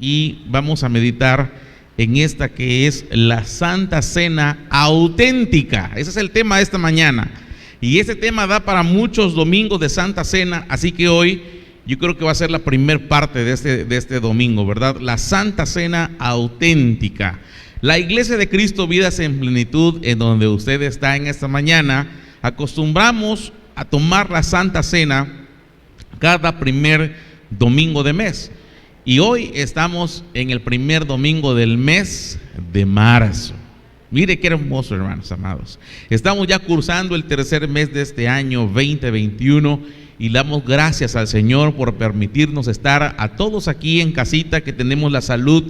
y vamos a meditar en esta que es la Santa Cena auténtica. Ese es el tema de esta mañana. Y ese tema da para muchos domingos de Santa Cena, así que hoy yo creo que va a ser la primer parte de este domingo, ¿verdad? La Santa Cena auténtica. La Iglesia de Cristo Vidas en Plenitud, en donde usted está en esta mañana, acostumbramos a tomar la Santa Cena cada primer domingo de mes. Y hoy estamos en el primer domingo del mes de marzo. Mire qué hermoso, hermanos amados. Estamos ya cursando el tercer mes de este año 2021 y damos gracias al Señor por permitirnos estar a todos aquí en casita, que tenemos la salud,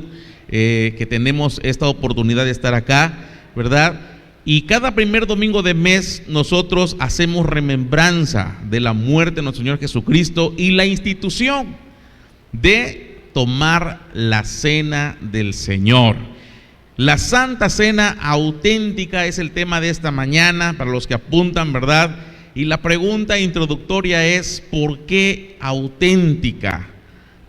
que tenemos esta oportunidad de estar acá, ¿verdad? Y cada primer domingo de mes nosotros hacemos remembranza de la muerte de nuestro Señor Jesucristo y la institución de tomar la cena del Señor. La Santa Cena auténtica es el tema de esta mañana, para los que apuntan, ¿verdad? Y la pregunta introductoria es: ¿por qué auténtica?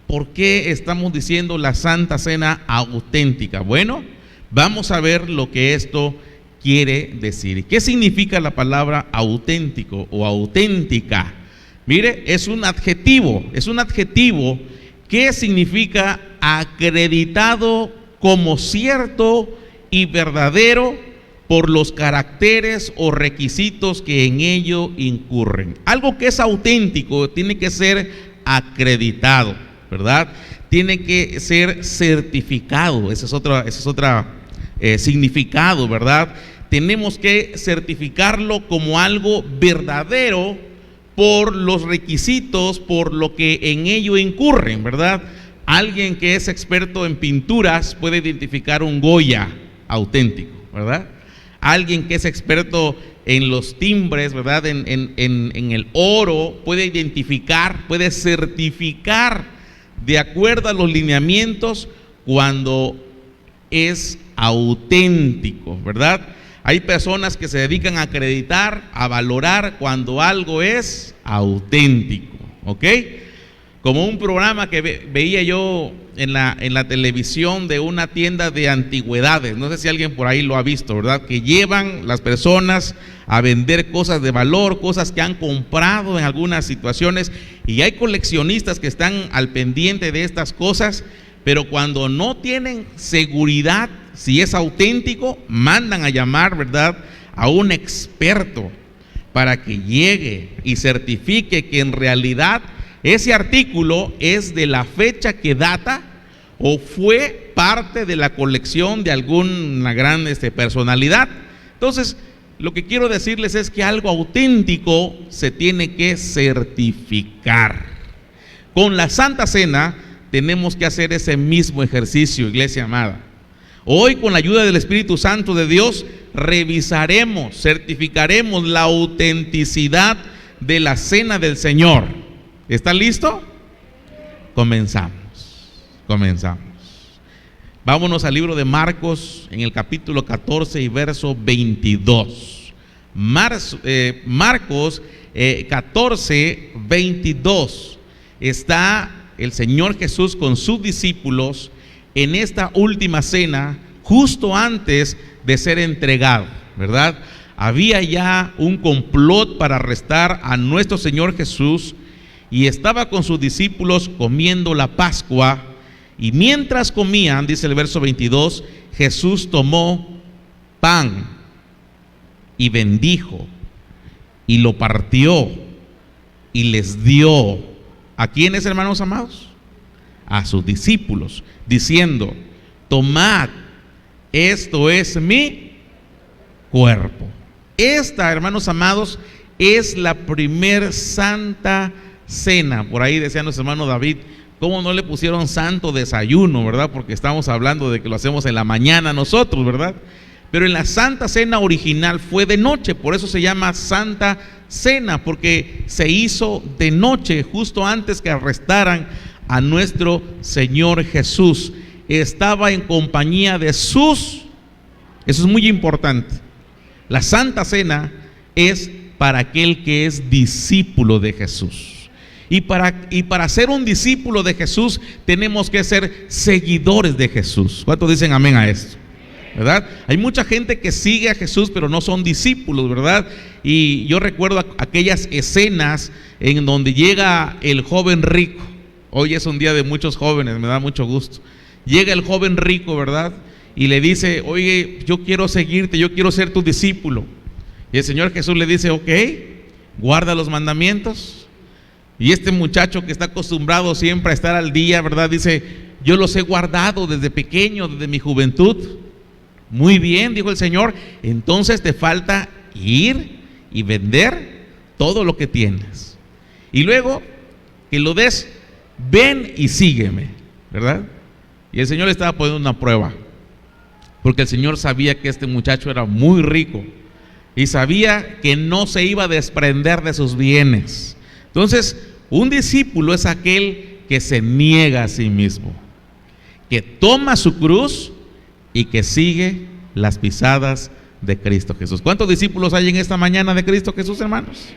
¿Por qué estamos diciendo la Santa Cena auténtica? Bueno, vamos a ver lo que esto quiere decir. ¿Qué significa la palabra auténtico o auténtica? Mire, es un adjetivo que significa acreditado como cierto y verdadero por los caracteres o requisitos que en ello incurren. Algo que es auténtico tiene que ser acreditado, ¿verdad? Tiene que ser certificado. Ese es otro significado, ¿verdad? Tenemos que certificarlo como algo verdadero por los requisitos, por lo que en ello incurren, ¿verdad? Alguien que es experto en pinturas puede identificar un Goya auténtico, ¿verdad? Alguien que es experto en los timbres, ¿verdad? En el oro, puede identificar, puede certificar de acuerdo a los lineamientos cuando es auténtico, ¿verdad? Hay personas que se dedican a acreditar, a valorar cuando algo es auténtico, ¿ok? Como un programa que veía yo en la televisión de una tienda de antigüedades, no sé si alguien por ahí lo ha visto, ¿verdad? Que llevan las personas a vender cosas de valor, cosas que han comprado en algunas situaciones, y hay coleccionistas que están al pendiente de estas cosas, pero cuando no tienen seguridad si es auténtico, mandan a llamar, ¿verdad?, a un experto para que llegue y certifique que en realidad ese artículo es de la fecha que data o fue parte de la colección de alguna gran personalidad. Entonces, lo que quiero decirles es que algo auténtico se tiene que certificar. Con la Santa Cena tenemos que hacer ese mismo ejercicio, iglesia amada. Hoy, con la ayuda del Espíritu Santo de Dios, revisaremos, certificaremos la autenticidad de la cena del Señor. ¿Está listo? Comenzamos. Vámonos al libro de Marcos, en el capítulo 14 y verso 22. Marcos 14, 22. Está el Señor Jesús con sus discípulos en esta última cena, justo antes de ser entregado, ¿verdad? Había ya un complot para arrestar a nuestro Señor Jesús, y estaba con sus discípulos comiendo la Pascua, y mientras comían, dice el verso 22, Jesús tomó pan y bendijo y lo partió y les dio. ¿A quiénes, hermanos amados? A sus discípulos, diciendo: tomad, esto es mi cuerpo. Esta, hermanos amados, es la primer Santa Cena. Por ahí decía nuestro hermano David: ¿cómo no le pusieron santo desayuno, verdad? Porque estamos hablando de que lo hacemos en la mañana nosotros, ¿verdad? Pero en la Santa Cena original fue de noche, por eso se llama Santa Cena, porque se hizo de noche, justo antes que arrestaran a nuestro Señor Jesús. Estaba en compañía de sus, eso es muy importante. La Santa Cena es para aquel que es discípulo de Jesús. Y para ser un discípulo de Jesús tenemos que ser seguidores de Jesús. ¿Cuántos dicen amén a esto? ¿Verdad? Hay mucha gente que sigue a Jesús pero no son discípulos, ¿verdad? Y yo recuerdo aquellas escenas en donde llega el joven rico. Hoy es un día de muchos jóvenes, me da mucho gusto. Llega el joven rico, ¿verdad? Y le dice: oye, yo quiero seguirte, yo quiero ser tu discípulo. Y el Señor Jesús le dice: ok, guarda los mandamientos. Y este muchacho que está acostumbrado siempre a estar al día, ¿verdad? Dice: yo los he guardado desde pequeño, desde mi juventud. Muy bien, dijo el Señor, entonces te falta ir y vender todo lo que tienes. Y luego que lo des, ven y sígueme, ¿verdad? Y el Señor le estaba poniendo una prueba, porque el Señor sabía que este muchacho era muy rico y sabía que no se iba a desprender de sus bienes. Entonces, un discípulo es aquel que se niega a sí mismo, que toma su cruz y que sigue las pisadas de Cristo Jesús. ¿Cuántos discípulos hay en esta mañana de Cristo Jesús, hermanos?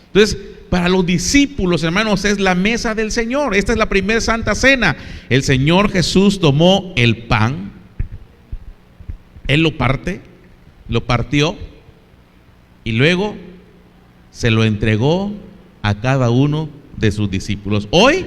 Entonces, para los discípulos, hermanos, es la mesa del Señor. Esta es la primera Santa Cena. El Señor Jesús tomó el pan, Él lo partió y luego se lo entregó a cada uno de sus discípulos. Hoy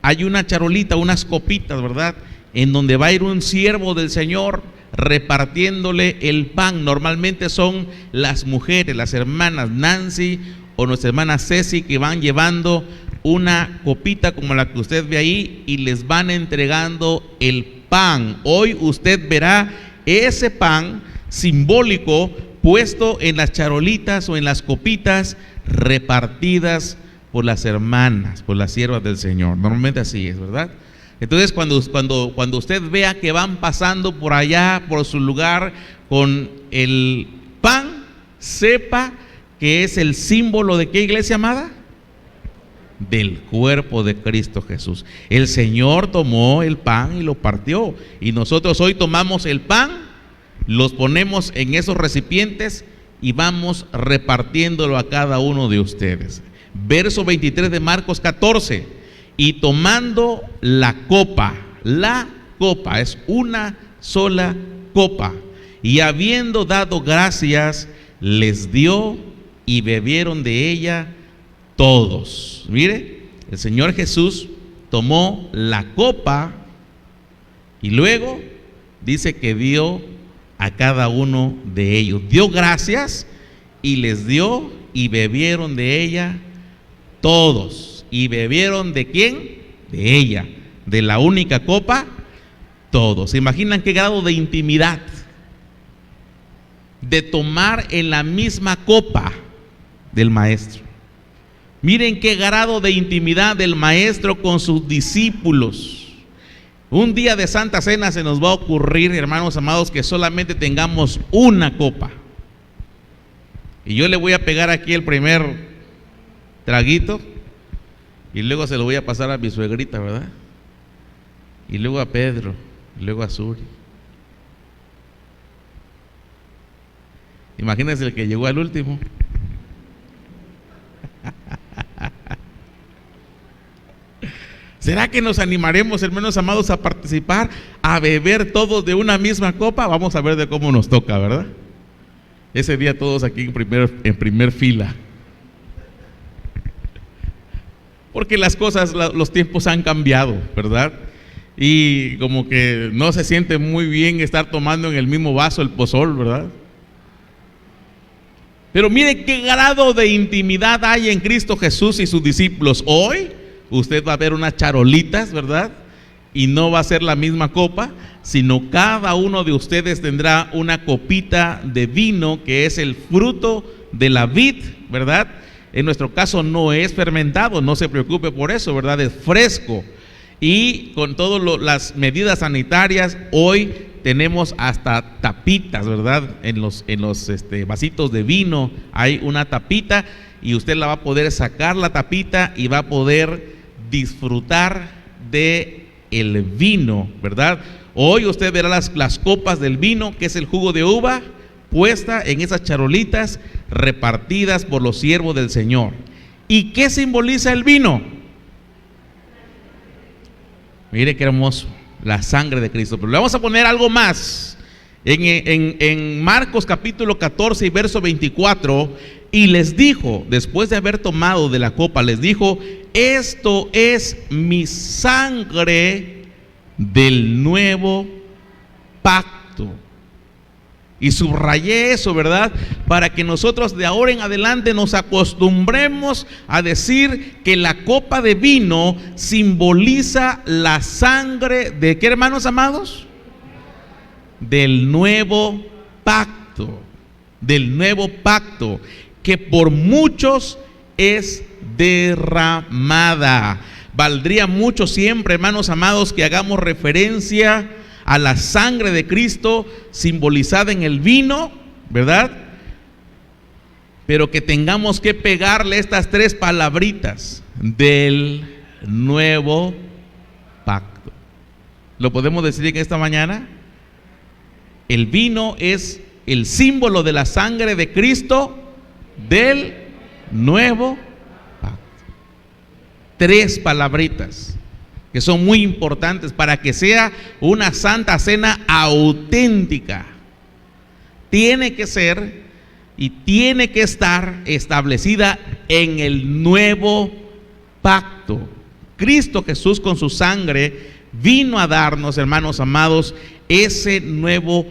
hay una charolita, unas copitas, ¿verdad?, en donde va a ir un siervo del Señor repartiéndole el pan. Normalmente son las mujeres, las hermanas Nancy o nuestra hermana Ceci, que van llevando una copita como la que usted ve ahí y les van entregando el pan. Hoy usted verá ese pan simbólico puesto en las charolitas o en las copitas repartidas por las hermanas, por las siervas del Señor. Normalmente así es, ¿verdad? Entonces cuando usted vea que van pasando por allá, por su lugar, con el pan, sepa que es el símbolo de ¿qué, iglesia amada? Del cuerpo de Cristo Jesús. El Señor tomó el pan y lo partió, y nosotros hoy tomamos el pan, los ponemos en esos recipientes y vamos repartiéndolo a cada uno de ustedes. Verso 23 de Marcos 14. Y tomando la copa es una sola copa, y habiendo dado gracias, les dio y bebieron de ella todos. Mire, el Señor Jesús tomó la copa y luego dice que dio a cada uno de ellos. Dio gracias y les dio y bebieron de ella todos. ¿Y bebieron de quién? De ella, de la única copa, todos. ¿Se imaginan qué grado de intimidad? De tomar en la misma copa del Maestro. Miren qué grado de intimidad del Maestro con sus discípulos. Un día de Santa Cena se nos va a ocurrir, hermanos amados, que solamente tengamos una copa. Y yo le voy a pegar aquí el primer traguito, y luego se lo voy a pasar a mi suegrita, ¿verdad? Y luego a Pedro, y luego a Suri. Imagínense el que llegó al último. ¿Será que nos animaremos, hermanos amados, a participar, a beber todos de una misma copa? Vamos a ver de cómo nos toca, ¿verdad? Ese día todos aquí en primer fila. Porque las cosas, los tiempos han cambiado, ¿verdad? Y como que no se siente muy bien estar tomando en el mismo vaso el pozol, ¿verdad? Pero mire qué grado de intimidad hay en Cristo Jesús y sus discípulos. Hoy usted va a ver unas charolitas, ¿verdad? Y no va a ser la misma copa, sino cada uno de ustedes tendrá una copita de vino, que es el fruto de la vid, ¿verdad? En nuestro caso no es fermentado, no se preocupe por eso, ¿verdad? Es fresco. Y con todas las medidas sanitarias, hoy tenemos hasta tapitas, ¿verdad? En los vasitos de vino hay una tapita, y usted la va a poder sacar la tapita y va a poder disfrutar de el vino, ¿verdad? Hoy usted verá las copas del vino, que es el jugo de uva, puesta en esas charolitas repartidas por los siervos del Señor. ¿Y qué simboliza el vino? Mire qué hermoso, la sangre de Cristo. Pero le vamos a poner algo más. En Marcos capítulo 14 y verso 24, y les dijo, después de haber tomado de la copa, les dijo: esto es mi sangre del nuevo pacto. Y subrayé eso, ¿verdad? Para que nosotros de ahora en adelante nos acostumbremos a decir que la copa de vino simboliza la sangre de ¿qué, hermanos amados? Del nuevo pacto. Del nuevo pacto, que por muchos es derramada. Valdría mucho siempre, hermanos amados, que hagamos referencia a la sangre de Cristo simbolizada en el vino, ¿verdad? Pero que tengamos que pegarle estas tres palabritas: del nuevo pacto. ¿Lo podemos decir en esta mañana? El vino es el símbolo de la sangre de Cristo del nuevo pacto. Tres palabritas que son muy importantes para que sea una santa cena auténtica. Tiene que ser y tiene que estar establecida en el nuevo pacto. Cristo Jesús con su sangre vino a darnos, hermanos amados, ese nuevo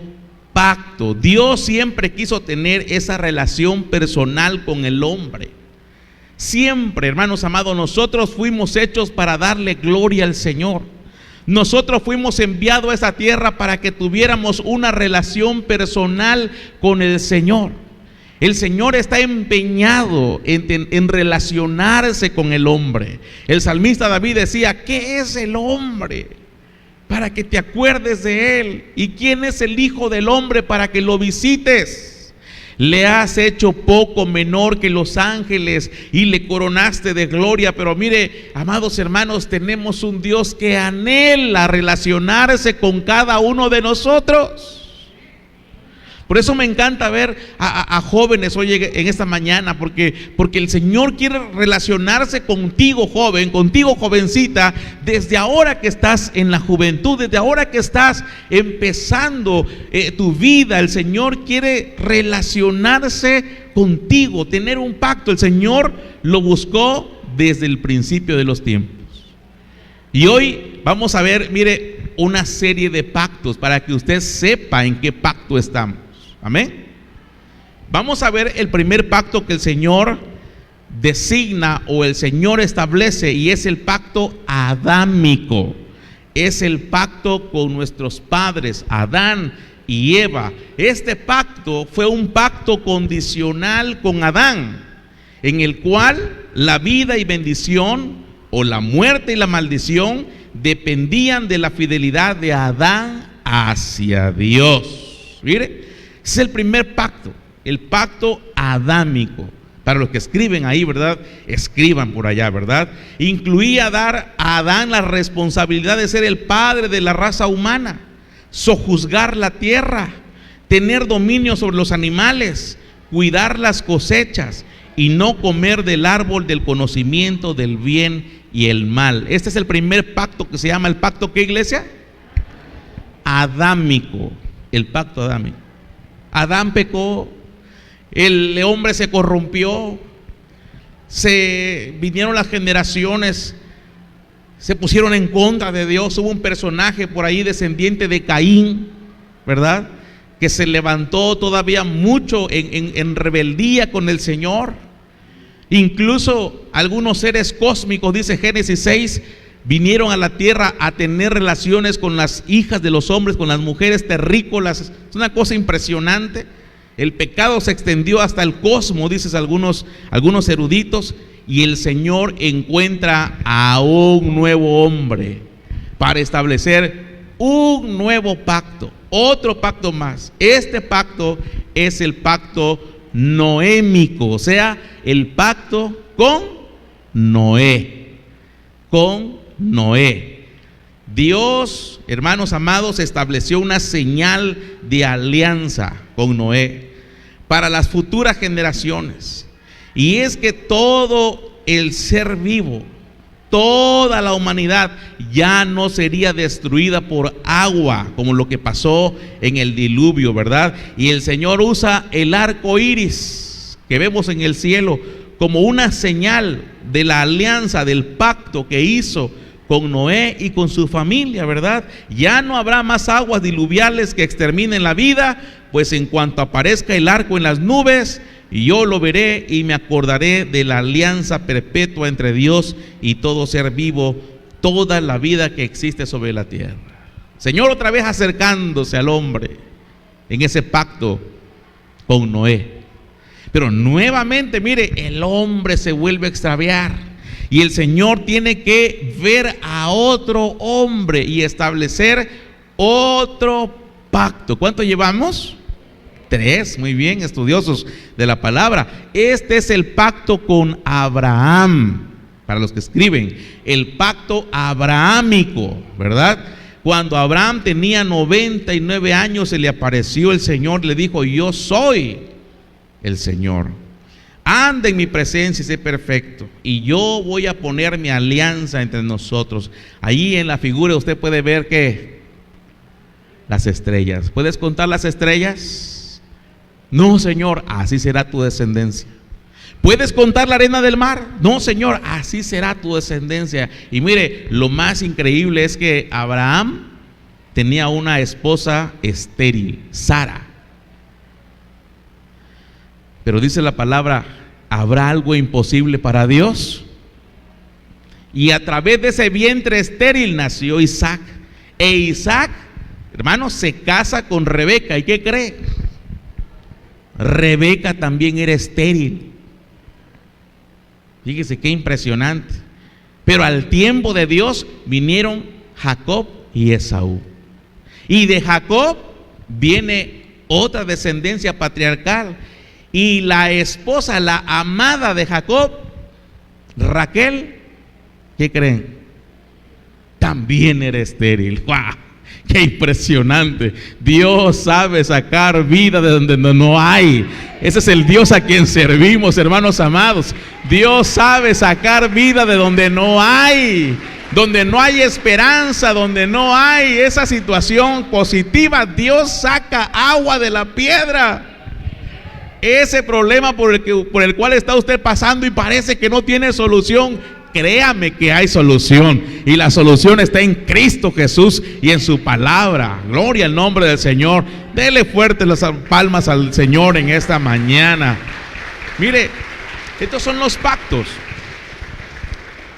pacto. Dios siempre quiso tener esa relación personal con el hombre. Siempre, hermanos amados, nosotros fuimos hechos para darle gloria al Señor. Nosotros fuimos enviados a esta tierra para que tuviéramos una relación personal con el Señor. El Señor está empeñado en relacionarse con el hombre. El salmista David decía: ¿qué es el hombre para que te acuerdes de él? ¿Y quién es el hijo del hombre para que lo visites? Le has hecho poco menor que los ángeles y le coronaste de gloria. Pero mire, amados hermanos, tenemos un Dios que anhela relacionarse con cada uno de nosotros. Por eso me encanta ver a jóvenes hoy en esta mañana, porque el Señor quiere relacionarse contigo, joven, contigo, jovencita, desde ahora que estás en la juventud, desde ahora que estás empezando tu vida. El Señor quiere relacionarse contigo, tener un pacto. El Señor lo buscó desde el principio de los tiempos. Y hoy vamos a ver, mire, una serie de pactos para que usted sepa en qué pacto estamos. Amén. Vamos a ver el primer pacto que el Señor designa o el Señor establece, y es el pacto adámico. Es el pacto con nuestros padres, Adán y Eva. Este pacto fue un pacto condicional con Adán, en el cual la vida y bendición, o la muerte y la maldición, dependían de la fidelidad de Adán hacia Dios. Mire, es el primer pacto, el pacto adámico. Para los que escriben ahí, ¿verdad? Escriban por allá, ¿verdad? Incluía dar a Adán la responsabilidad de ser el padre de la raza humana, sojuzgar la tierra, tener dominio sobre los animales, cuidar las cosechas y no comer del árbol del conocimiento del bien y el mal. Este es el primer pacto que se llama el pacto, ¿qué, iglesia? Adámico, el pacto adámico. Adán pecó, el hombre se corrompió, se vinieron las generaciones, se pusieron en contra de Dios. Hubo un personaje por ahí descendiente de Caín, ¿verdad?, que se levantó todavía mucho en rebeldía con el Señor. Incluso algunos seres cósmicos, dice Génesis 6, vinieron a la tierra a tener relaciones con las hijas de los hombres, con las mujeres terrícolas. Es una cosa impresionante. El pecado se extendió hasta el cosmos, dicen algunos eruditos, y el Señor encuentra a un nuevo hombre para establecer un nuevo pacto, otro pacto más. Este pacto es el pacto noémico, o sea, el pacto con Noé. Con Noé. Dios, hermanos amados, estableció una señal de alianza con Noé para las futuras generaciones. Y es que todo el ser vivo, toda la humanidad ya no sería destruida por agua, como lo que pasó en el diluvio, ¿verdad? Y el Señor usa el arco iris que vemos en el cielo como una señal de la alianza, del pacto que hizo con Noé y con su familia, ¿verdad? Ya no habrá más aguas diluviales que exterminen la vida, pues en cuanto aparezca el arco en las nubes, yo lo veré y me acordaré de la alianza perpetua entre Dios y todo ser vivo, toda la vida que existe sobre la tierra. Señor otra vez acercándose al hombre en ese pacto con Noé. Pero nuevamente, mire, el hombre se vuelve a extraviar. Y el Señor tiene que ver a otro hombre y establecer otro pacto. ¿Cuánto llevamos? 3, muy bien, estudiosos de la palabra. Este es el pacto con Abraham, para los que escriben, el pacto abrahámico, ¿verdad? Cuando Abraham tenía 99 años, se le apareció el Señor, le dijo: yo soy el Señor. Anda en mi presencia y sé perfecto, y yo voy a poner mi alianza entre nosotros. Ahí en la figura usted puede ver que las estrellas. ¿Puedes contar las estrellas? No, Señor, así será tu descendencia. ¿Puedes contar la arena del mar? No, Señor, así será tu descendencia. Y mire, lo más increíble es que Abraham tenía una esposa estéril, Sara. Pero dice la palabra: ¿habrá algo imposible para Dios? Y a través de ese vientre estéril nació Isaac. E Isaac, hermanos, se casa con Rebeca. ¿Y qué cree? Rebeca también era estéril. Fíjese qué impresionante. Pero al tiempo de Dios vinieron Jacob y Esaú. Y de Jacob viene otra descendencia patriarcal. Y la esposa, la amada de Jacob, Raquel, ¿qué creen? También era estéril. ¡Wow! ¡Qué impresionante! Dios sabe sacar vida de donde no hay. Ese es el Dios a quien servimos, hermanos amados. Dios sabe sacar vida de donde no hay. Donde no hay esperanza, donde no hay esa situación positiva, Dios saca agua de la piedra. Ese problema por el cual está usted pasando y parece que no tiene solución, créame que hay solución, y la solución está en Cristo Jesús y en su palabra. Gloria al nombre del Señor. Dele fuerte las palmas al Señor en esta mañana. Mire, estos son los pactos.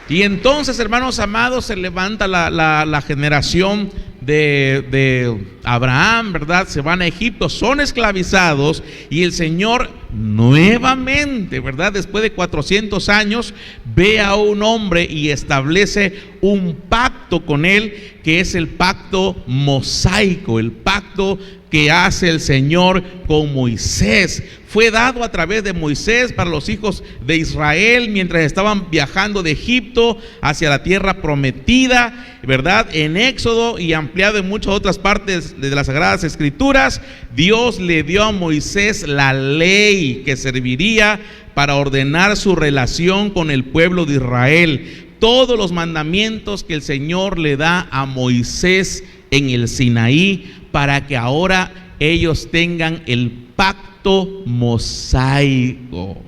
Y entonces, hermanos amados, se levanta la generación de Abraham, ¿verdad? Se van a Egipto, son esclavizados, y el Señor nuevamente, ¿verdad? Después de 400 años, ve a un hombre y establece un pacto con él, que es el pacto mosaico, el pacto que hace el Señor con Moisés. Fue dado a través de Moisés para los hijos de Israel mientras estaban viajando de Egipto hacia la tierra prometida, ¿verdad? En Éxodo, y ampliado en muchas otras partes de las Sagradas Escrituras, Dios le dio a Moisés la ley que serviría para ordenar su relación con el pueblo de Israel. Todos los mandamientos que el Señor le da a Moisés en el Sinaí, para que ahora ellos tengan el pacto mosaico.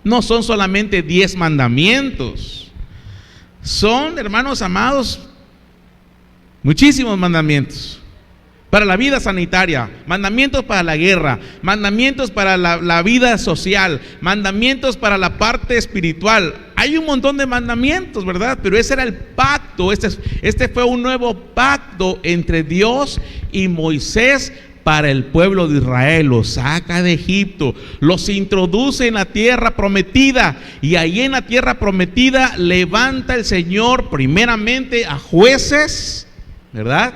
No son solamente 10 mandamientos, son, hermanos amados, muchísimos mandamientos. Para la vida sanitaria, mandamientos para la guerra, mandamientos para la vida social, mandamientos para la parte espiritual. Hay un montón de mandamientos, ¿verdad? Pero ese era el pacto. Este fue un nuevo pacto entre Dios y Moisés para el pueblo de Israel. Los saca de Egipto, los introduce en la tierra prometida, y ahí en la tierra prometida levanta el Señor primeramente a jueces, ¿verdad?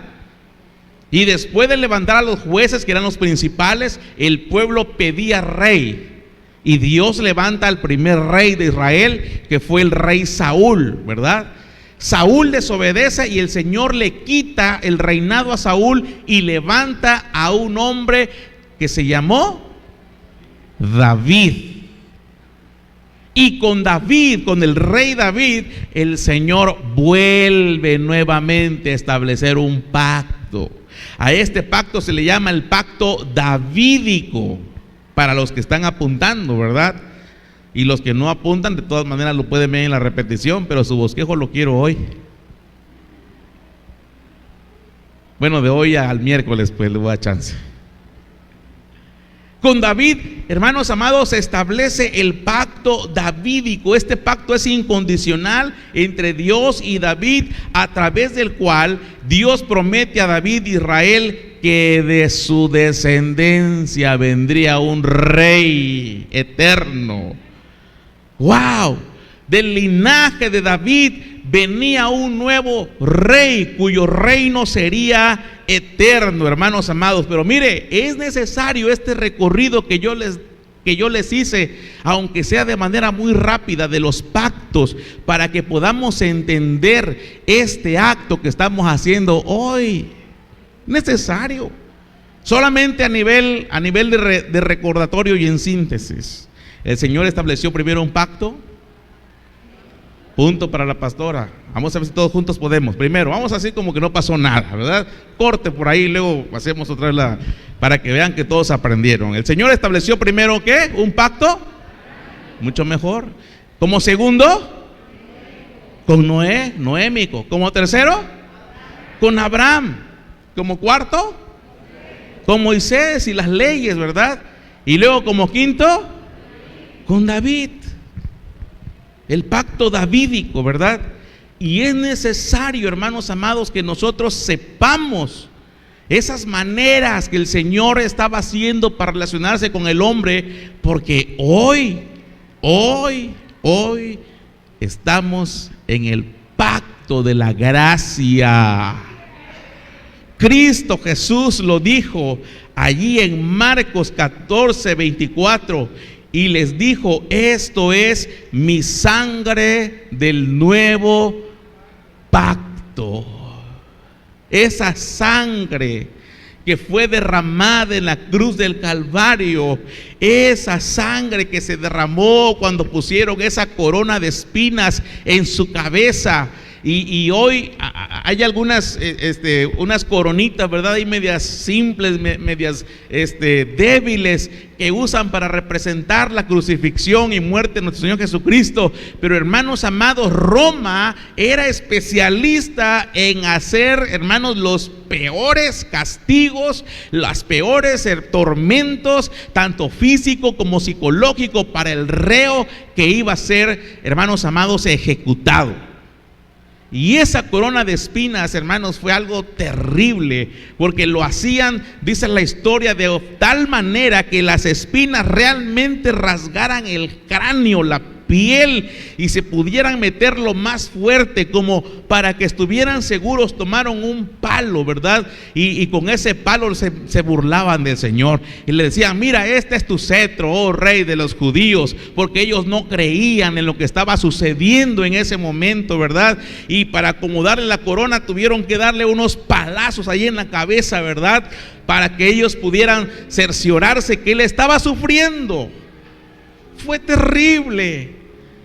Y después de levantar a los jueces, que eran los principales, el pueblo pedía rey. Y Dios levanta al primer rey de Israel, que fue el rey Saúl, ¿verdad? Saúl desobedece y el Señor le quita el reinado a Saúl y levanta a un hombre que se llamó David. Y con David, con el rey David, el Señor vuelve nuevamente a establecer un pacto. A este pacto se le llama el pacto davídico, para los que están apuntando, ¿verdad? Y los que no apuntan, de todas maneras lo pueden ver en la repetición, pero su bosquejo lo quiero hoy. Bueno, de hoy al miércoles, pues le voy a dar chance. Con David, hermanos amados, se establece el pacto davídico. Este pacto es incondicional entre Dios y David, a través del cual Dios promete a David y Israel que de su descendencia vendría un rey eterno. ¡Wow! Del linaje de David venía un nuevo rey cuyo reino sería eterno, hermanos amados. Pero mire, es necesario este recorrido que yo les hice, aunque sea de manera muy rápida, de los pactos, para que podamos entender este acto que estamos haciendo hoy. Necesario. Solamente a nivel de recordatorio y en síntesis. El Señor estableció primero un pacto. Punto para la pastora. Vamos a ver si todos juntos podemos. Primero, vamos así como que no pasó nada, ¿verdad? Corte por ahí, luego hacemos otra vez para que vean que todos aprendieron. El Señor estableció primero, ¿qué? Un pacto. Mucho mejor. Como segundo, con Noémico. Como tercero, con Abraham. Como cuarto, con Moisés y las leyes, ¿verdad? Y luego como quinto, con David. El pacto davídico, ¿verdad? Y es necesario, hermanos amados, que nosotros sepamos esas maneras que el Señor estaba haciendo para relacionarse con el hombre, porque hoy estamos en el pacto de la gracia. Cristo Jesús lo dijo allí en Marcos 14:24, y les dijo: esto es mi sangre del nuevo pacto. Esa sangre que fue derramada en la cruz del Calvario, esa sangre que se derramó cuando pusieron esa corona de espinas en su cabeza. Y hoy hay algunas unas coronitas, ¿verdad? Y medias simples, medias débiles, que usan para representar la crucifixión y muerte de nuestro Señor Jesucristo. Pero hermanos amados, Roma era especialista en hacer, hermanos, los peores castigos, los peores tormentos, tanto físico como psicológico, para el reo que iba a ser, hermanos amados, ejecutado. Y esa corona de espinas, hermanos, fue algo terrible, porque lo hacían, dice la historia, de tal manera que las espinas realmente rasgaran el cráneo, la piel, y se pudieran meter lo más fuerte, como para que estuvieran seguros. Tomaron un palo, ¿verdad? Y con ese palo se burlaban del Señor y le decían: mira, este es tu cetro, oh rey de los judíos, porque ellos no creían en lo que estaba sucediendo en ese momento, ¿verdad? Y para acomodarle la corona tuvieron que darle unos palazos ahí en la cabeza, ¿verdad? Para que ellos pudieran cerciorarse que él estaba sufriendo. Fue terrible.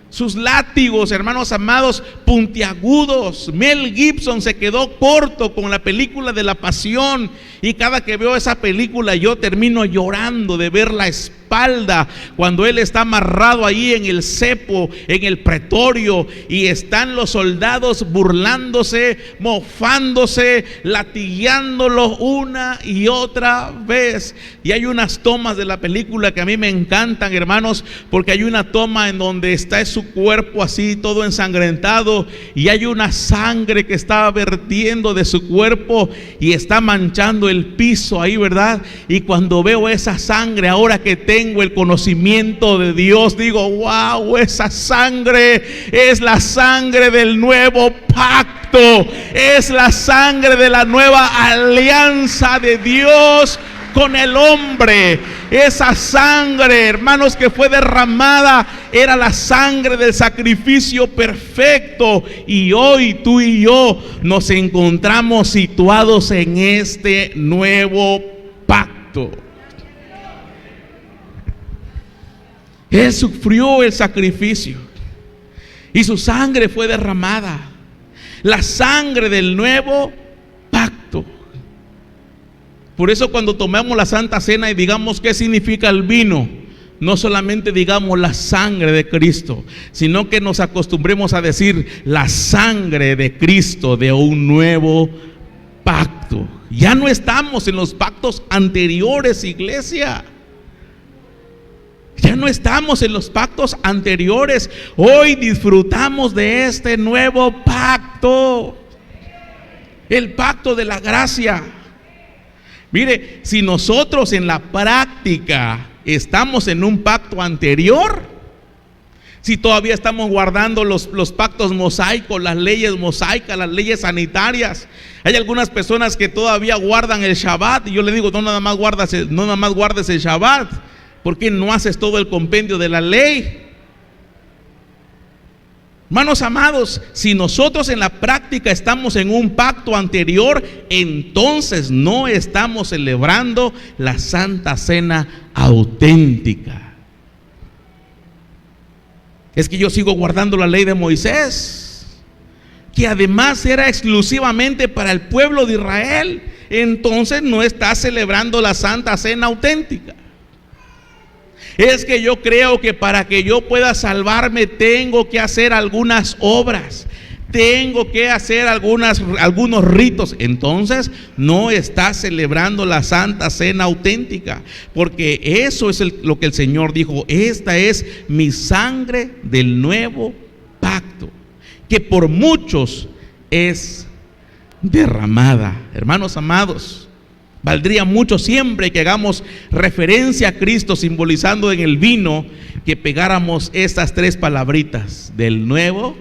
Sus látigos, hermanos amados, puntiagudos. Mel Gibson se quedó corto con la película de La Pasión, y cada que veo esa película yo termino llorando de ver la espalda cuando él está amarrado ahí en el cepo, en el pretorio, y están los soldados burlándose, mofándose, latigueándolo una y otra vez. Y hay unas tomas de la película que a mí me encantan, hermanos, porque hay una toma en donde está su cuerpo así todo ensangrentado, y hay una sangre que está vertiendo de su cuerpo y está manchando el piso ahí, ¿verdad? Y cuando veo esa sangre, ahora que tengo el conocimiento de Dios, digo: wow, esa sangre es la sangre del nuevo pacto, es la sangre de la nueva alianza de Dios con el hombre. Esa sangre, hermanos, que fue derramada, era la sangre del sacrificio perfecto. Y hoy tú y yo nos encontramos situados en este nuevo pacto. Él sufrió el sacrificio y su sangre fue derramada, la sangre del nuevo pacto. Por eso cuando tomamos la Santa Cena y digamos qué significa el vino, no solamente digamos la sangre de Cristo, sino que nos acostumbremos a decir la sangre de Cristo de un nuevo pacto. Ya no estamos en los pactos anteriores, iglesia. Ya no estamos en los pactos anteriores. Hoy disfrutamos de este nuevo pacto, el pacto de la gracia. Mire, si nosotros en la práctica estamos en un pacto anterior, si todavía estamos guardando los pactos mosaicos, las leyes mosaicas, las leyes sanitarias, hay algunas personas que todavía guardan el Shabbat, y yo le digo, no nada más guardes el Shabbat, ¿por qué no haces todo el compendio de la ley? Hermanos amados, si nosotros en la práctica estamos en un pacto anterior, entonces no estamos celebrando la Santa Cena auténtica. Es que yo sigo guardando la ley de Moisés, que además era exclusivamente para el pueblo de Israel. Entonces no está celebrando la Santa Cena auténtica. Es que yo creo que para que yo pueda salvarme tengo que hacer algunas obras, tengo que hacer algunos ritos. Entonces no está celebrando la Santa Cena auténtica, porque eso es lo que el Señor dijo: esta es mi sangre del nuevo pacto, que por muchos es derramada. Hermanos amados, valdría mucho siempre que hagamos referencia a Cristo simbolizando en el vino, que pegáramos estas tres palabritas del nuevo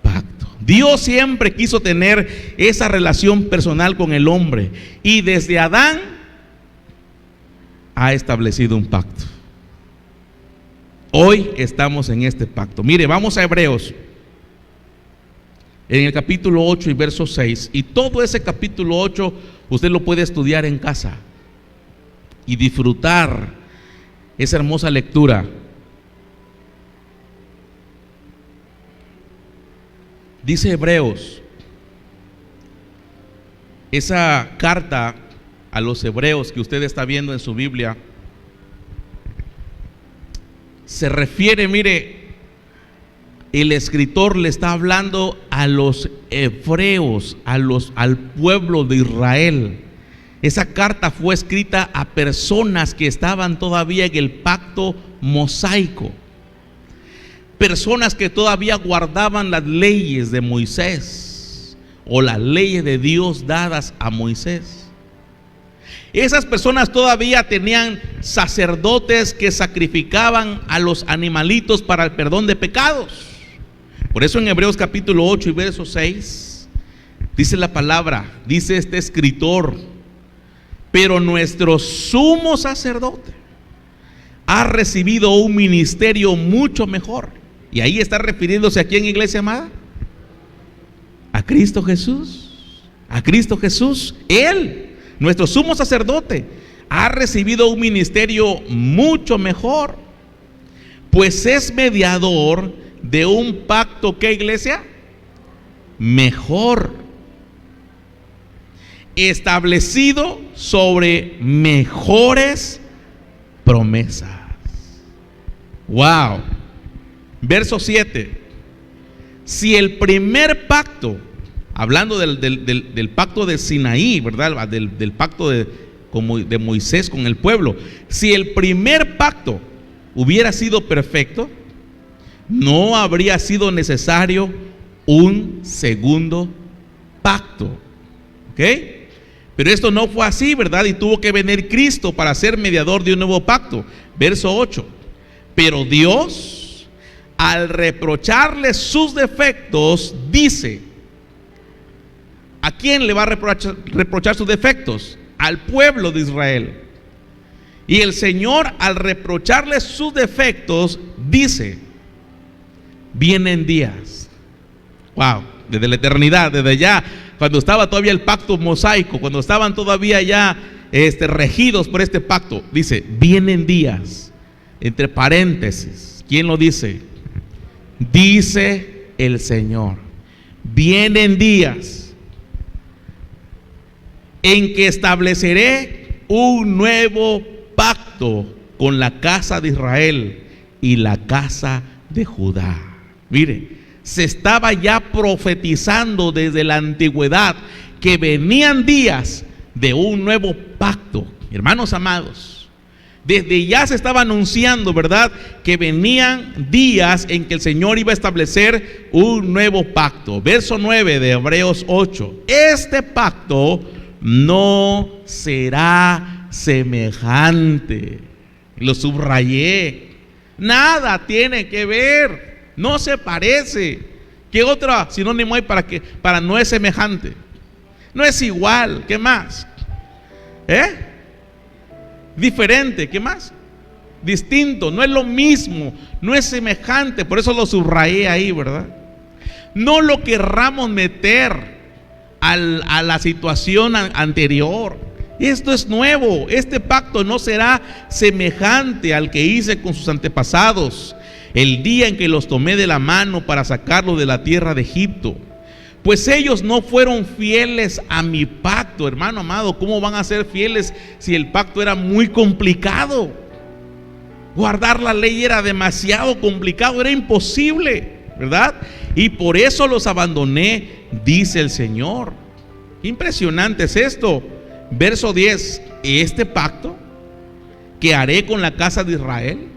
pacto. Dios siempre quiso tener esa relación personal con el hombre, y desde Adán ha establecido un pacto. Hoy estamos en este pacto. Mire, vamos a Hebreos, en el capítulo 8 y verso 6, y todo ese capítulo 8 usted lo puede estudiar en casa y disfrutar esa hermosa lectura. Dice Hebreos, esa carta a los hebreos que usted está viendo en su Biblia, se refiere, mire, el escritor le está hablando a los hebreos, al pueblo de Israel. Esa carta fue escrita a personas que estaban todavía en el pacto mosaico, personas que todavía guardaban las leyes de Moisés o las leyes de Dios dadas a Moisés. Esas personas todavía tenían sacerdotes que sacrificaban a los animalitos para el perdón de pecados. Por eso en Hebreos capítulo 8 y verso 6 dice la palabra, dice este escritor: pero nuestro sumo sacerdote ha recibido un ministerio mucho mejor. Y ahí está refiriéndose a quién, iglesia amada, a Cristo Jesús. A Cristo Jesús. Él, nuestro sumo sacerdote, ha recibido un ministerio mucho mejor, pues es mediador de un pacto, ¿qué, iglesia? Mejor, establecido sobre mejores promesas. Wow. Verso 7. Si el primer pacto, hablando del pacto de Sinaí, ¿verdad? Del pacto de Moisés con el pueblo, si el primer pacto hubiera sido perfecto, no habría sido necesario un segundo pacto. ¿Ok? Pero esto no fue así, ¿verdad? Y tuvo que venir Cristo para ser mediador de un nuevo pacto. Verso 8. Pero Dios, al reprocharle sus defectos, dice: ¿a quién le va a reprochar sus defectos? Al pueblo de Israel. Y el Señor, al reprocharle sus defectos, dice: vienen días. Wow, desde la eternidad, desde ya, cuando estaba todavía el pacto mosaico, cuando estaban todavía ya regidos por este pacto, dice: vienen días, Entre paréntesis, ¿quién lo dice? Dice el Señor. Vienen días en que estableceré un nuevo pacto con la casa de Israel y la casa de Judá. Mire, se estaba ya profetizando desde la antigüedad que venían días de un nuevo pacto. Hermanos amados, desde ya se estaba anunciando, ¿verdad?, que venían días en que el Señor iba a establecer un nuevo pacto. Verso 9 de Hebreos 8. Este pacto no será semejante. Lo subrayé. Nada tiene que ver. No se parece. ¿Qué otro sinónimo hay para no es semejante? No es igual. ¿Qué más? Diferente. ¿Qué más? Distinto. No es lo mismo. No es semejante. Por eso lo subrayé ahí, ¿verdad? No lo querramos meter a la situación anterior. Esto es nuevo. Este pacto no será semejante al que hice con sus antepasados el día en que los tomé de la mano para sacarlos de la tierra de Egipto. Pues ellos no fueron fieles a mi pacto. Hermano amado, ¿cómo van a ser fieles si el pacto era muy complicado? Guardar la ley era demasiado complicado, era imposible, ¿verdad? Y por eso los abandoné, dice el Señor. Qué impresionante es esto. Verso 10. Este pacto que haré con la casa de Israel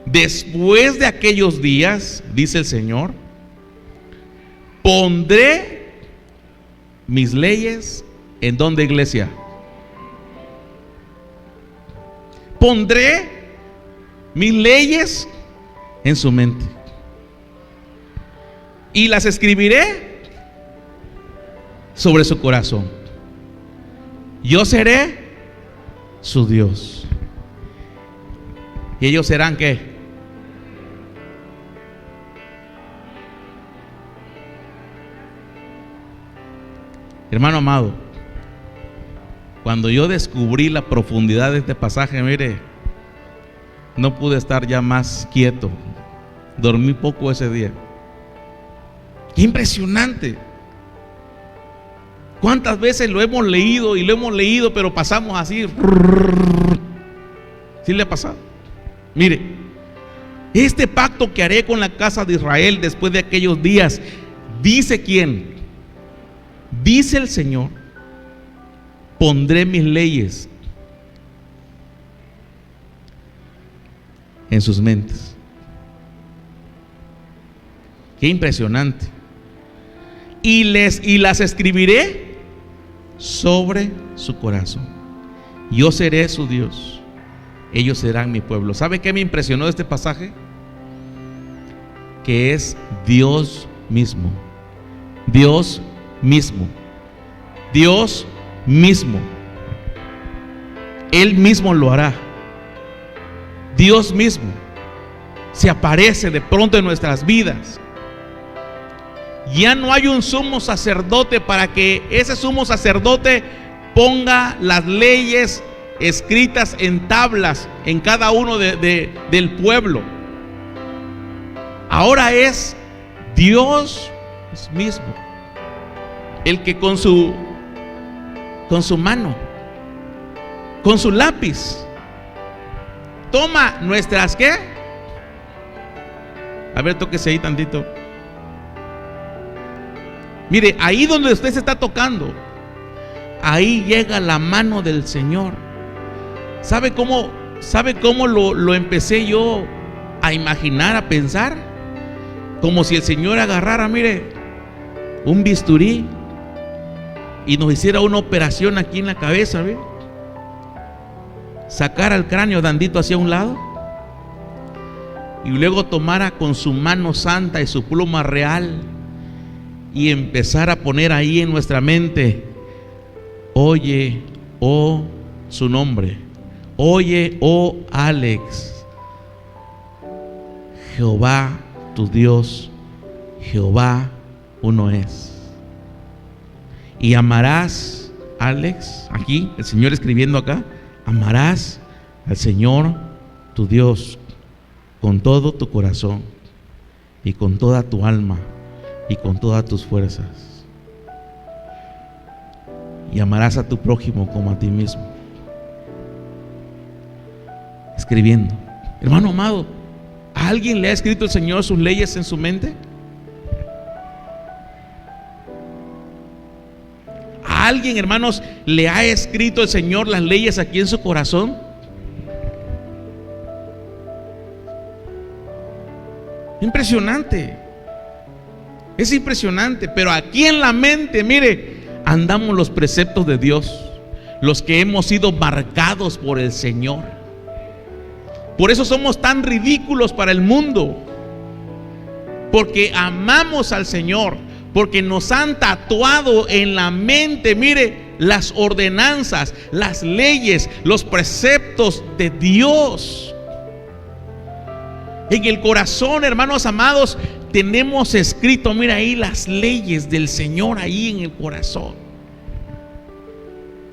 después de aquellos días, dice el Señor, pondré mis leyes ¿en dónde, iglesia? Pondré mis leyes en su mente y las escribiré sobre su corazón. Yo seré su Dios y ellos serán ¿qué? Hermano amado, cuando yo descubrí la profundidad de este pasaje, mire, no pude estar ya más quieto. Dormí poco ese día. ¡Qué impresionante! ¿Cuántas veces lo hemos leído y lo hemos leído, pero pasamos así? ¿Sí le ha pasado? Mire, este pacto que haré con la casa de Israel después de aquellos días, dice ¿quién? Dice el Señor, pondré mis leyes en sus mentes. Qué impresionante. Y las escribiré sobre su corazón. Yo seré su Dios, ellos serán mi pueblo. ¿Sabe qué me impresionó de este pasaje? Que es Dios mismo. Dios mismo. Dios mismo. Él mismo lo hará. Dios mismo se aparece de pronto en nuestras vidas. Ya no hay un sumo sacerdote para que ese sumo sacerdote ponga las leyes escritas en tablas en cada uno del pueblo. Ahora es Dios mismo el que con su mano, con su lápiz, toma nuestras ¿qué? A ver, tóquese ahí tantito. Mire, ahí donde usted se está tocando, ahí llega la mano del Señor. ¿Sabe cómo lo empecé yo a imaginar, a pensar? Como si el Señor agarrara, mire, un bisturí y nos hiciera una operación aquí en la cabeza, ¿ve? Sacara el cráneo dandito hacia un lado y luego tomara con su mano santa y su pluma real y empezar a poner ahí en nuestra mente: oye, oh, su nombre. Oye, oh, Alex. Jehová, tu Dios, Jehová uno es. Y amarás, Alex, aquí, el Señor escribiendo acá, amarás al Señor tu Dios con todo tu corazón y con toda tu alma y con todas tus fuerzas. Y amarás a tu prójimo como a ti mismo. Escribiendo. Hermano amado, ¿a alguien le ha escrito el Señor sus leyes en su mente? ¿A alguien, hermanos, le ha escrito el Señor las leyes aquí en su corazón? Impresionante. Es impresionante, pero aquí en la mente, mire, andamos los preceptos de Dios, los que hemos sido marcados por el Señor. Por eso somos tan ridículos para el mundo, porque amamos al Señor, porque nos han tatuado en la mente, mire, las ordenanzas, las leyes, los preceptos de Dios. En el corazón, hermanos amados, tenemos escrito, mira ahí, las leyes del Señor ahí en el corazón.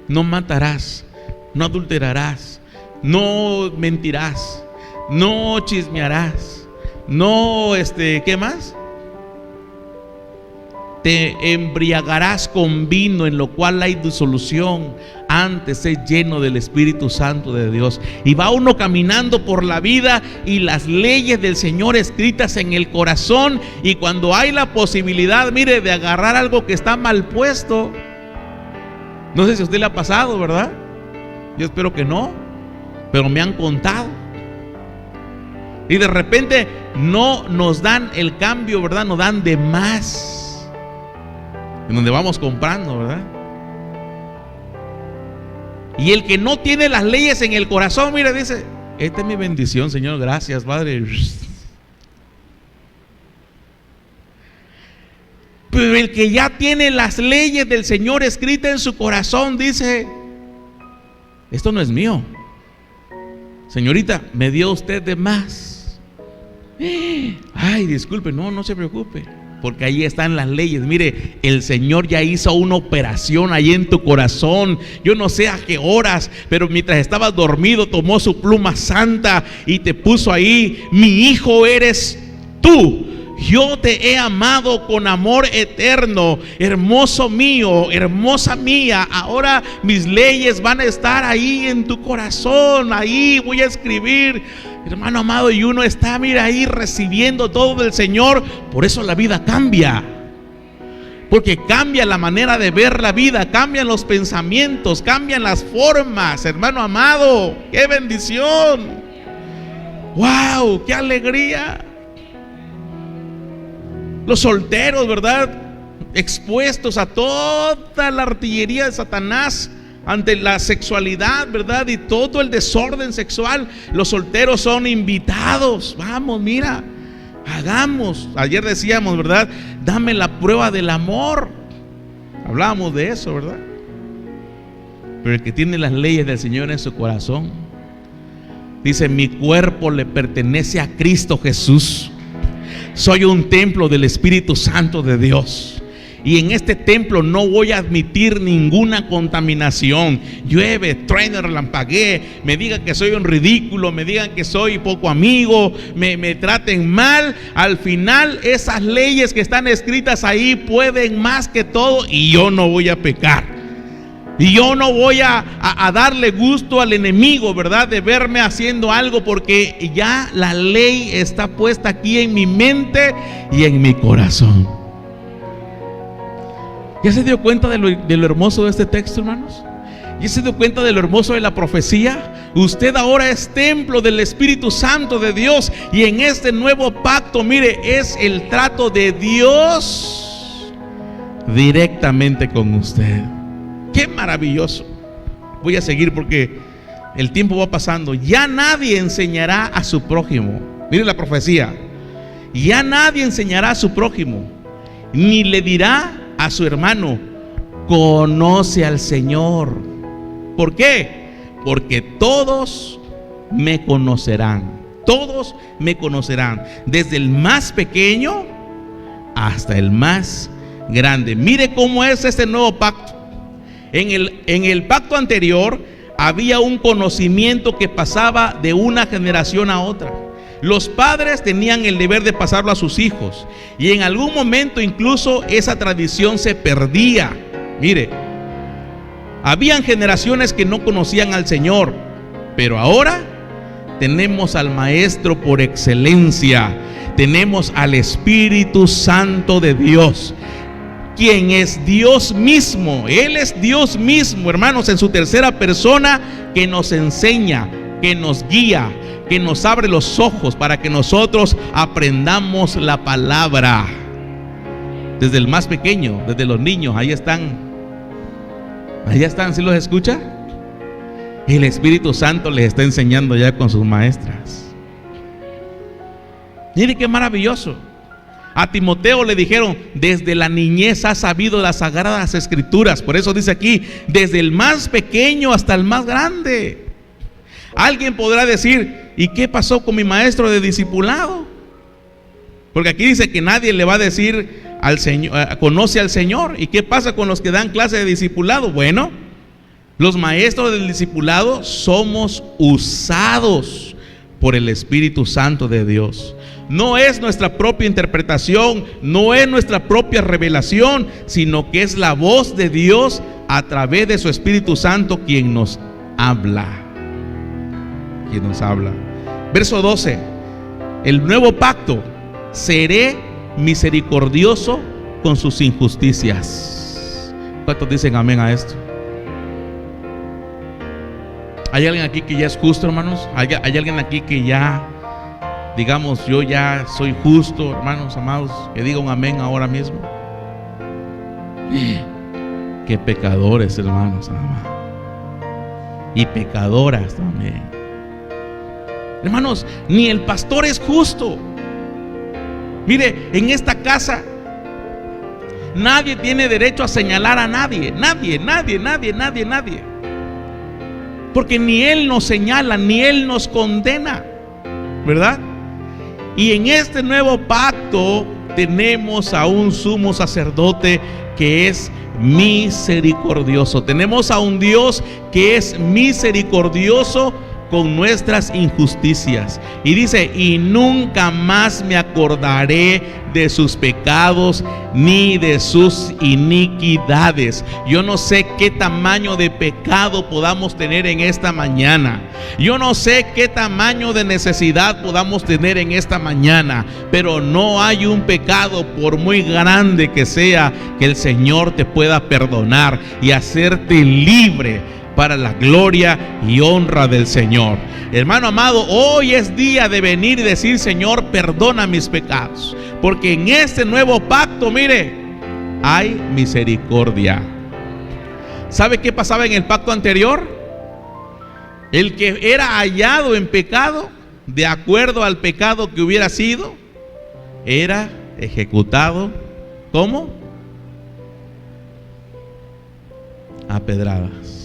No matarás, no adulterarás, no mentirás, no chismearás, no, ¿qué más? Te embriagarás con vino, en lo cual hay disolución. Antes sé lleno del Espíritu Santo de Dios. Y va uno caminando por la vida y las leyes del Señor escritas en el corazón. Y cuando hay la posibilidad, mire, de agarrar algo que está mal puesto, no sé si a usted le ha pasado, ¿verdad? Yo espero que no, pero me han contado. Y de repente no nos dan el cambio, ¿verdad? Nos dan de más en donde vamos comprando, ¿verdad? Y el que no tiene las leyes en el corazón, mire, dice: esta es mi bendición, Señor, gracias, Padre. Pero el que ya tiene las leyes del Señor escritas en su corazón, dice: esto no es mío. Señorita, me dio usted de más. Ay, disculpe, no se preocupe, porque ahí están las leyes. Mire, el Señor ya hizo una operación ahí en tu corazón. Yo no sé a qué horas, pero mientras estabas dormido tomó su pluma santa y te puso ahí: mi hijo eres tú. Yo te he amado con amor eterno. Hermoso mío, hermosa mía. Ahora mis leyes van a estar ahí en tu corazón. Ahí voy a escribir, hermano amado, y uno está, mira, ahí recibiendo todo del Señor. Por eso la vida cambia, porque cambia la manera de ver la vida, cambian los pensamientos, cambian las formas, hermano amado. ¡Qué bendición! ¡Wow! ¡Qué alegría! Los solteros, ¿verdad?, expuestos a toda la artillería de Satanás ante la sexualidad, ¿verdad?, y todo el desorden sexual. Los solteros son invitados. Vamos, mira, hagamos. Ayer decíamos, ¿verdad?, dame la prueba del amor. Hablábamos de eso, ¿verdad? Pero el que tiene las leyes del Señor en su corazón, dice: mi cuerpo le pertenece a Cristo Jesús. Soy un templo del Espíritu Santo de Dios, y en este templo no voy a admitir ninguna contaminación. Llueve, truene, relampaguee, me digan que soy un ridículo, me digan que soy poco amigo, me traten mal. Al final esas leyes que están escritas ahí pueden más que todo, y yo no voy a pecar. Y yo no voy a darle gusto al enemigo, ¿verdad?, de verme haciendo algo, porque ya la ley está puesta aquí en mi mente y en mi corazón. ¿Ya se dio cuenta de lo hermoso de este texto, hermanos? ¿Ya se dio cuenta de lo hermoso de la profecía? Usted ahora es templo del Espíritu Santo de Dios, y en este nuevo pacto, mire, es el trato de Dios directamente con usted. ¡Qué maravilloso! Voy a seguir porque el tiempo va pasando. Ya nadie enseñará a su prójimo. Mire la profecía: ya nadie enseñará a su prójimo, ni le dirá a su hermano: conoce al Señor. ¿Por qué? Porque todos me conocerán. Todos me conocerán, desde el más pequeño hasta el más grande. Mire cómo es este nuevo pacto. En el pacto anterior había un conocimiento que pasaba de una generación a otra. Los padres tenían el deber de pasarlo a sus hijos, y en algún momento incluso esa tradición se perdía. Mire, habían generaciones que no conocían al Señor, pero ahora tenemos al Maestro por excelencia. Tenemos al Espíritu Santo de Dios, quien es Dios mismo. Él es Dios mismo, hermanos, en su tercera persona, que nos enseña, que nos guía, que nos abre los ojos para que nosotros aprendamos la palabra. Desde el más pequeño, desde los niños, ahí están, ¿sí los escucha? El Espíritu Santo les está enseñando ya con sus maestras. Mire qué maravilloso. A Timoteo le dijeron: desde la niñez has sabido las sagradas escrituras. Por eso dice aquí: desde el más pequeño hasta el más grande. Alguien podrá decir: ¿y qué pasó con mi maestro de discipulado? Porque aquí dice que nadie le va a decir al Señor, conoce al Señor. ¿Y qué pasa con los que dan clase de discipulado? Bueno, los maestros del discipulado somos usados por el Espíritu Santo de Dios. No es nuestra propia interpretación, no es nuestra propia revelación, sino que es la voz de Dios a través de su Espíritu Santo quien nos habla. Quien nos habla. Verso 12. El nuevo pacto: seré misericordioso con sus injusticias. ¿Cuántos dicen amén a esto? ¿Hay alguien aquí que ya es justo, hermanos? ¿Hay alguien aquí que ya, digamos, yo ya soy justo, hermanos amados? Que diga un amén ahora mismo. Qué pecadores, hermanos amados. Y pecadoras también. Hermanos, ni el pastor es justo. Mire, en esta casa nadie tiene derecho a señalar a nadie. Nadie. Porque ni Él nos señala, ni Él nos condena, ¿verdad? Y en este nuevo pacto tenemos a un sumo sacerdote que es misericordioso. Tenemos a un Dios que es misericordioso con nuestras injusticias. Y dice: y nunca más me acordaré de sus pecados ni de sus iniquidades. Yo no sé qué tamaño de pecado podamos tener en esta mañana. Yo no sé qué tamaño de necesidad podamos tener en esta mañana, pero no hay un pecado, por muy grande que sea, que el Señor te pueda perdonar y hacerte libre para la gloria y honra del Señor. Hermano amado, hoy es día de venir y decir: Señor, perdona mis pecados, porque en este nuevo pacto, mire, hay misericordia. ¿Sabe qué pasaba en el pacto anterior? El que era hallado en pecado, de acuerdo al pecado que hubiera sido, era ejecutado. ¿Cómo? A pedradas.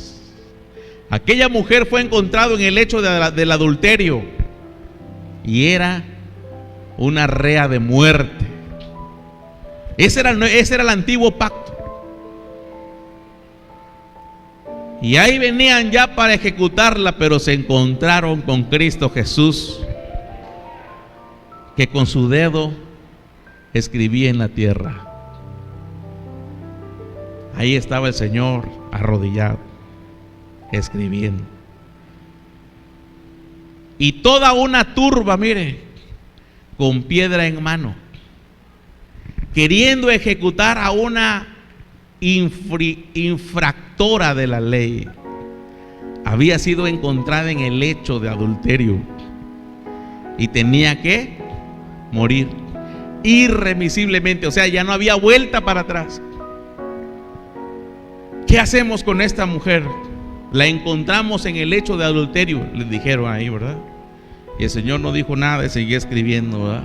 Aquella mujer fue encontrada en el hecho del adulterio y era una rea de muerte. Ese era el antiguo pacto. Y ahí venían ya para ejecutarla, pero se encontraron con Cristo Jesús, que con su dedo escribía en la tierra. Ahí estaba el Señor arrodillado, escribiendo. Y toda una turba, mire, con piedra en mano, queriendo ejecutar a una infractora de la ley. Había sido encontrada en el hecho de adulterio y tenía que morir irremisiblemente. O sea, ya no había vuelta para atrás. ¿Qué hacemos con esta mujer? La encontramos en el hecho de adulterio, les dijeron ahí, ¿verdad? Y el Señor no dijo nada y seguía escribiendo, ¿verdad?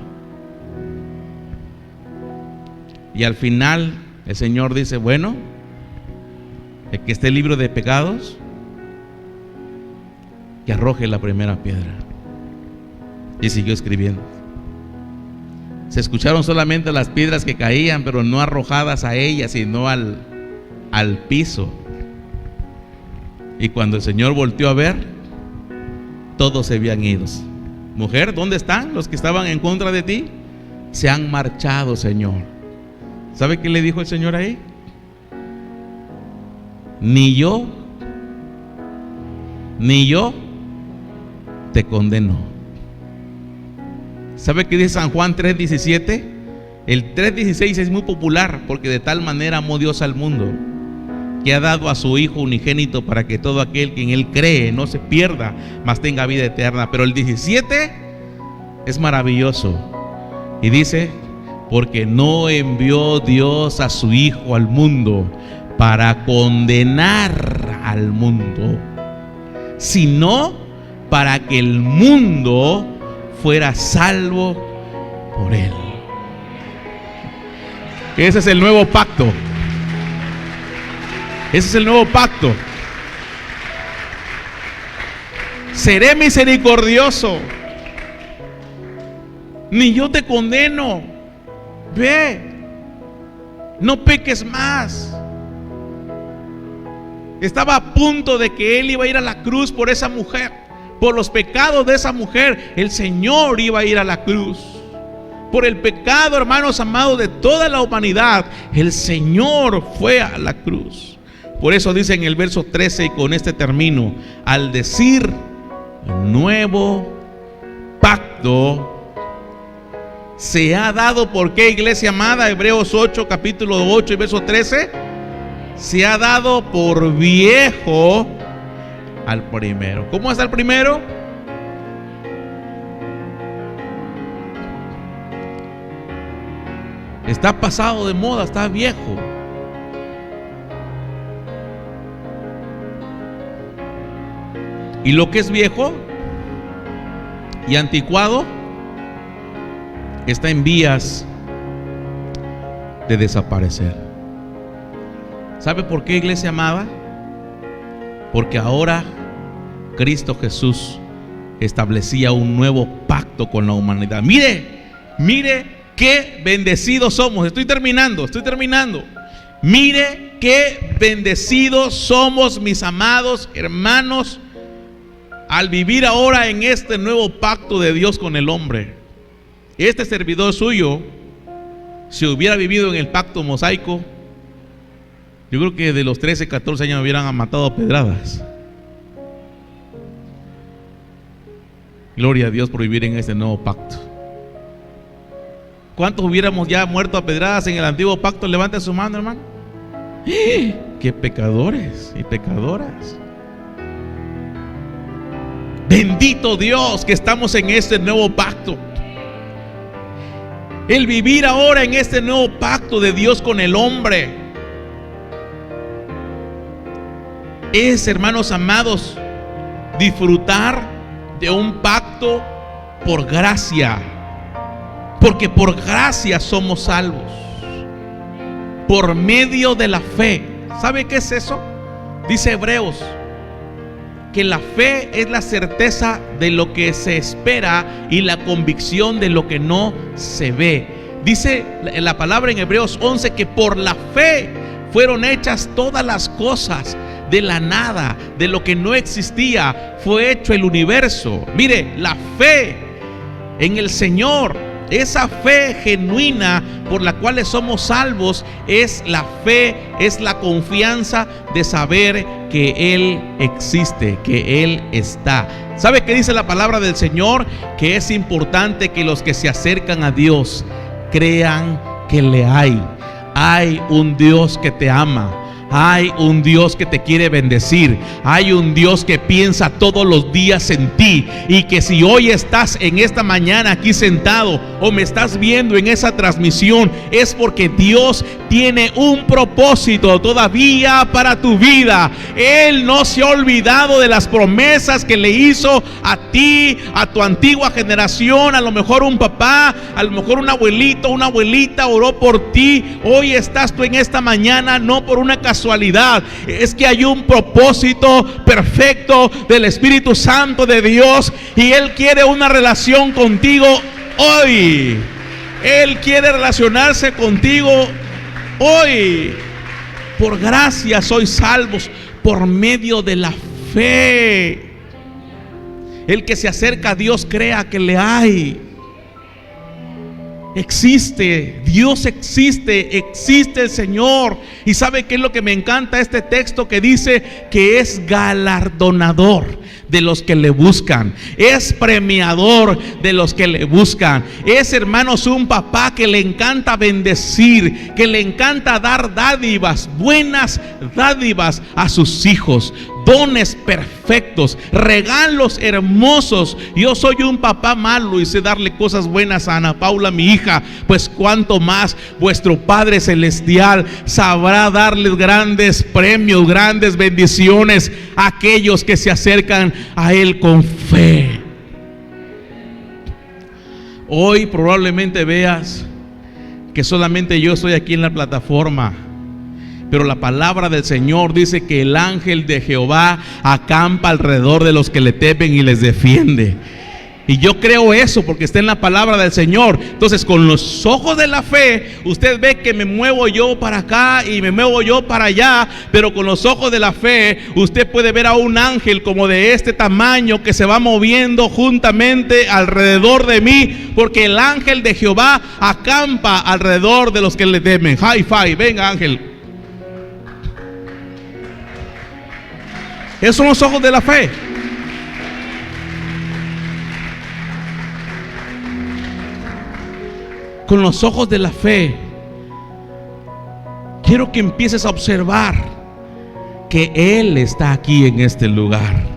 Y al final el Señor dice: bueno, el que esté libre de pecados, que arroje la primera piedra. Y siguió escribiendo. Se escucharon solamente las piedras que caían, pero no arrojadas a ella, sino al piso. Y cuando el Señor volteó a ver, todos se habían ido. Mujer, ¿dónde están los que estaban en contra de ti? Se han marchado, Señor. ¿Sabe qué le dijo el Señor ahí? Ni yo te condeno. ¿Sabe qué dice San Juan 3:17? El 3:16 es muy popular, porque de tal manera amó Dios al mundo, que ha dado a su Hijo unigénito, para que todo aquel que en Él cree no se pierda, mas tenga vida eterna. Pero el 17 es maravilloso y dice: porque no envió Dios a su Hijo al mundo para condenar al mundo, sino para que el mundo fuera salvo por Él. Ese es el nuevo pacto. Ese es el nuevo pacto. Seré misericordioso. Ni yo te condeno. Ve, no peques más. Estaba a punto de que Él iba a ir a la cruz por esa mujer, por los pecados de esa mujer. El Señor iba a ir a la cruz por el pecado, hermanos amados, de toda la humanidad. El Señor fue a la cruz. Por eso dice en el verso 13, y con este termino: al decir nuevo pacto, se ha dado. ¿Por qué, iglesia amada? Hebreos 8, capítulo 8 y verso 13. Se ha dado por viejo al primero. ¿Cómo está el primero? Está pasado de moda, está viejo. Y lo que es viejo y anticuado está en vías de desaparecer. ¿Sabe por qué, iglesia amada? Porque ahora Cristo Jesús establecía un nuevo pacto con la humanidad. Mire qué bendecidos somos. Estoy terminando. Mire qué bendecidos somos, mis amados hermanos, al vivir ahora en este nuevo pacto de Dios con el hombre. Este servidor suyo, si hubiera vivido en el pacto mosaico, yo creo que de los 13, 14 años me hubieran matado a pedradas. Gloria a Dios por vivir en este nuevo pacto. ¿Cuántos hubiéramos ya muerto a pedradas en el antiguo pacto? Levante su mano, hermano. ¡Qué pecadores y pecadoras! Bendito Dios que estamos en este nuevo pacto. El vivir ahora en este nuevo pacto de Dios con el hombre es, hermanos amados, disfrutar de un pacto por gracia. Porque por gracia somos salvos, por medio de la fe. ¿Sabe qué es eso? Dice Hebreos que la fe es la certeza de lo que se espera y la convicción de lo que no se ve. Dice la palabra en Hebreos 11 que por la fe fueron hechas todas las cosas. De la nada, de lo que no existía, fue hecho el universo. Mire, la fe en el Señor, esa fe genuina por la cual somos salvos, es la fe, es la confianza de saber que Él existe, que Él está. ¿Sabe qué dice la palabra del Señor? Que es importante que los que se acercan a Dios crean que le hay. Hay un Dios que te ama. Hay un Dios que te quiere bendecir. Hay un Dios que piensa todos los días en ti. Y que si hoy estás en esta mañana aquí sentado o me estás viendo en esa transmisión, es porque Dios tiene un propósito todavía para tu vida. Él no se ha olvidado de las promesas que le hizo a ti, a tu antigua generación. A lo mejor un papá, a lo mejor un abuelito, una abuelita oró por ti. Hoy estás tú en esta mañana no por una casualidad. Es que hay un propósito perfecto del Espíritu Santo de Dios y Él quiere una relación contigo hoy. Él quiere relacionarse contigo hoy. Por gracia sois salvos por medio de la fe. El que se acerca a Dios crea que le hay. Existe, Dios existe, existe el Señor. ¿Y sabe qué es lo que me encanta este texto? Que dice que es galardonador de los que le buscan, es premiador de los que le buscan. Es, hermanos, un papá que le encanta bendecir, que le encanta dar dádivas, buenas dádivas a sus hijos, dones perfectos, regalos hermosos. Yo soy un papá malo y sé darle cosas buenas a Ana Paula, mi hija, pues cuánto más vuestro Padre Celestial sabrá darles grandes premios, grandes bendiciones a aquellos que se acercan a Él con fe. Hoy probablemente veas que solamente yo estoy aquí en la plataforma, pero la palabra del Señor dice que el ángel de Jehová acampa alrededor de los que le temen y les defiende. Y yo creo eso porque está en la palabra del Señor. Entonces, con los ojos de la fe, usted ve que me muevo yo para acá y me muevo yo para allá, pero con los ojos de la fe, usted puede ver a un ángel como de este tamaño que se va moviendo juntamente alrededor de mí, porque el ángel de Jehová acampa alrededor de los que le temen. High five, venga ángel. Esos son los ojos de la fe. Con los ojos de la fe, quiero que empieces a observar que Él está aquí en este lugar.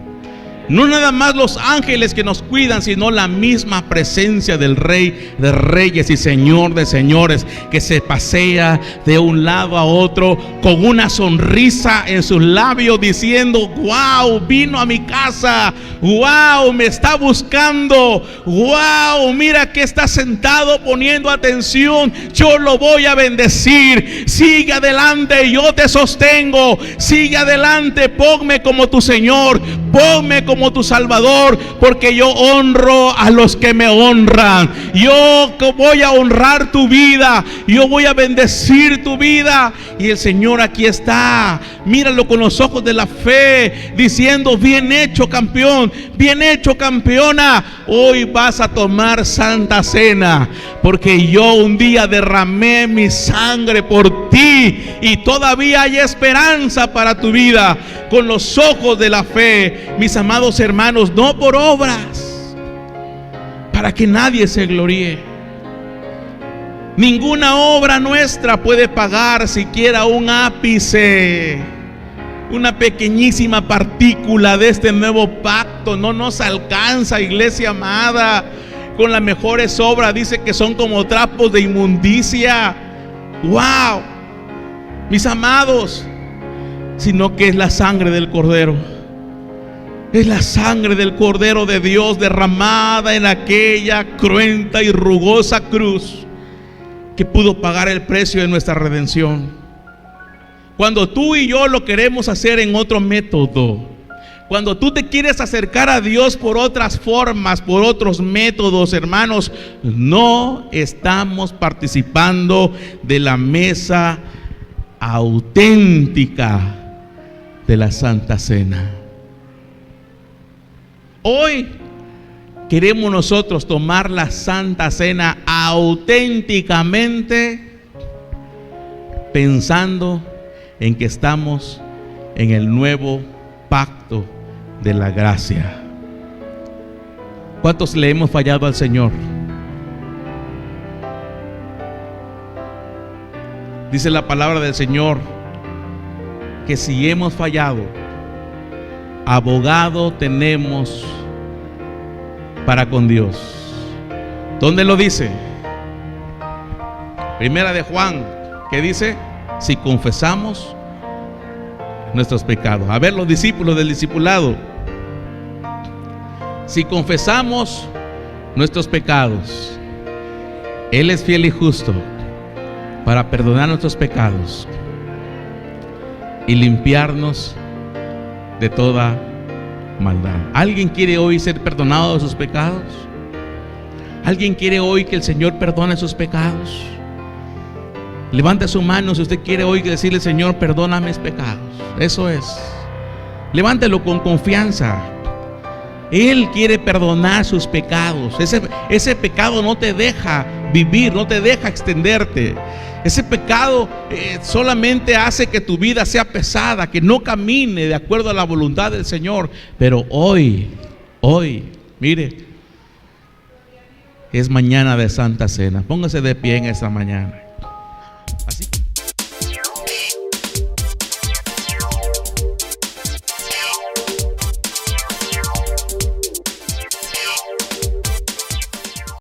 No nada más los ángeles que nos cuidan, sino la misma presencia del Rey de Reyes y Señor de Señores, que se pasea de un lado a otro con una sonrisa en sus labios, diciendo: wow, vino a mi casa, wow, me está buscando, wow, mira que está sentado poniendo atención, yo lo voy a bendecir. Sigue adelante, yo te sostengo. Sigue adelante, ponme como tu Señor, ponme como tu Salvador, porque yo honro a los que me honran. Yo voy a honrar tu vida, yo voy a bendecir tu vida. Y el Señor aquí está, míralo con los ojos de la fe, diciendo: bien hecho, campeón, bien hecho, campeona. Hoy vas a tomar santa cena, porque yo un día derramé mi sangre por ti y todavía hay esperanza para tu vida. Con los ojos de la fe, mis amados hermanos, no por obras, para que nadie se gloríe. Ninguna obra nuestra puede pagar siquiera un ápice, una pequeñísima partícula de este nuevo pacto. No nos alcanza, iglesia amada. Con las mejores obras dice que son como trapos de inmundicia. Wow, mis amados, sino que es la sangre del Cordero. Es la sangre del Cordero de Dios derramada en aquella cruenta y rugosa cruz, que pudo pagar el precio de nuestra redención. Cuando tú y yo lo queremos hacer en otro método, cuando tú te quieres acercar a Dios por otras formas, por otros métodos, hermanos, no estamos participando de la mesa auténtica de la Santa Cena. Hoy queremos nosotros tomar la Santa Cena auténticamente, pensando en que estamos en el nuevo pacto de la gracia. ¿Cuántos le hemos fallado al Señor? Dice la palabra del Señor que si hemos fallado, abogado tenemos para con Dios. ¿Dónde lo dice? Primera de Juan, ¿qué dice? Si confesamos nuestros pecados. A ver, los discípulos del discipulado, si confesamos nuestros pecados, Él es fiel y justo para perdonar nuestros pecados y limpiarnos de toda maldad. ¿Alguien quiere hoy ser perdonado de sus pecados? ¿Alguien quiere hoy que el Señor perdone sus pecados? Levante su mano si usted quiere hoy decirle: Señor, perdona mis pecados. Eso es. Levántelo con confianza. Él quiere perdonar sus pecados. Ese pecado no te deja vivir, no te deja extenderte. Ese pecado solamente hace que tu vida sea pesada, que no camine de acuerdo a la voluntad del Señor. Pero hoy, mire, es mañana de Santa Cena. Póngase de pie en esta mañana.